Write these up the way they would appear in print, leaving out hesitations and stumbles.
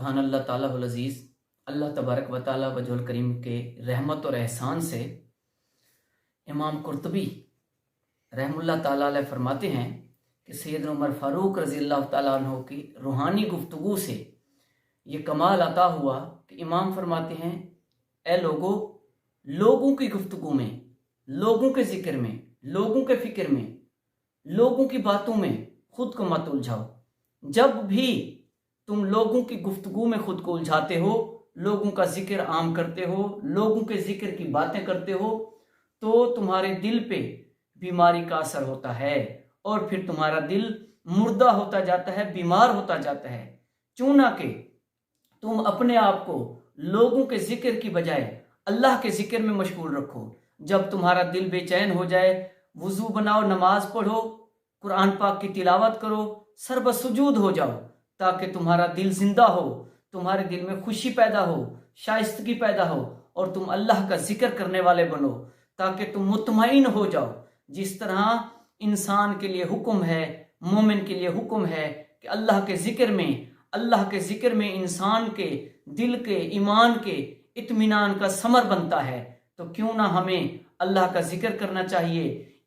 سبحان اللہ تعالیٰ العزیز، اللہ تبارک و تعالیٰ وجہ الکریم کے رحمت اور احسان سے امام قرطبی رحم اللہ تعالیٰ علیہ فرماتے ہیں کہ سیدنا عمر فاروق رضی اللہ تعالیٰ عنہ کی روحانی گفتگو سے یہ کمال عطا ہوا کہ امام فرماتے ہیں، اے لوگوں کی گفتگو میں، لوگوں کے ذکر میں، لوگوں کے فکر میں، لوگوں کی باتوں میں خود کو مت الجھاؤ۔ جب بھی تم لوگوں کی گفتگو میں خود کو الجھاتے ہو، لوگوں کا ذکر عام کرتے ہو، لوگوں کے ذکر کی باتیں کرتے ہو، تو تمہارے دل پہ بیماری کا اثر ہوتا ہے اور پھر تمہارا دل مردہ ہوتا جاتا ہے، بیمار ہوتا جاتا ہے۔ چونکہ تم اپنے آپ کو لوگوں کے ذکر کی بجائے اللہ کے ذکر میں مشغول رکھو۔ جب تمہارا دل بے چین ہو جائے، وضو بناؤ، نماز پڑھو، قرآن پاک کی تلاوت کرو، سر بسجود ہو جاؤ، تاکہ تمہارا دل زندہ ہو، تمہارے دل میں خوشی پیدا ہو، شائستگی پیدا ہو اور تم اللہ کا ذکر کرنے والے بنو، تاکہ تم مطمئن ہو جاؤ۔ جس طرح انسان کے لیے حکم ہے، مومن کے لیے حکم ہے کہ اللہ کے ذکر میں انسان کے دل کے ایمان کے اطمینان کا ثمر بنتا ہے، تو کیوں نہ ہمیں اللہ کا ذکر کرنا چاہیے۔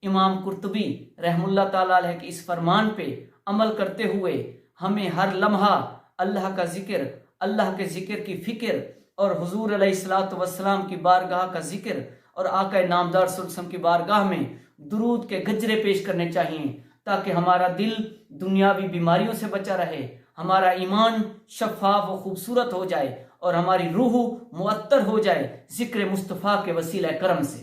امام قرطبی رحم اللہ تعالیٰ علیہ کے اس فرمان پہ عمل کرتے ہوئے ہمیں ہر لمحہ اللہ کا ذکر، اللہ کے ذکر کی فکر اور حضور علیہ الصلوۃ والسلام کی بارگاہ کا ذکر اور آقا نامدار صلی اللہ علیہ وسلم کی بارگاہ میں درود کے گجرے پیش کرنے چاہیے، تاکہ ہمارا دل دنیاوی بیماریوں سے بچا رہے، ہمارا ایمان شفاف و خوبصورت ہو جائے اور ہماری روح معطر ہو جائے ذکر مصطفیٰ کے وسیلہ کرم سے۔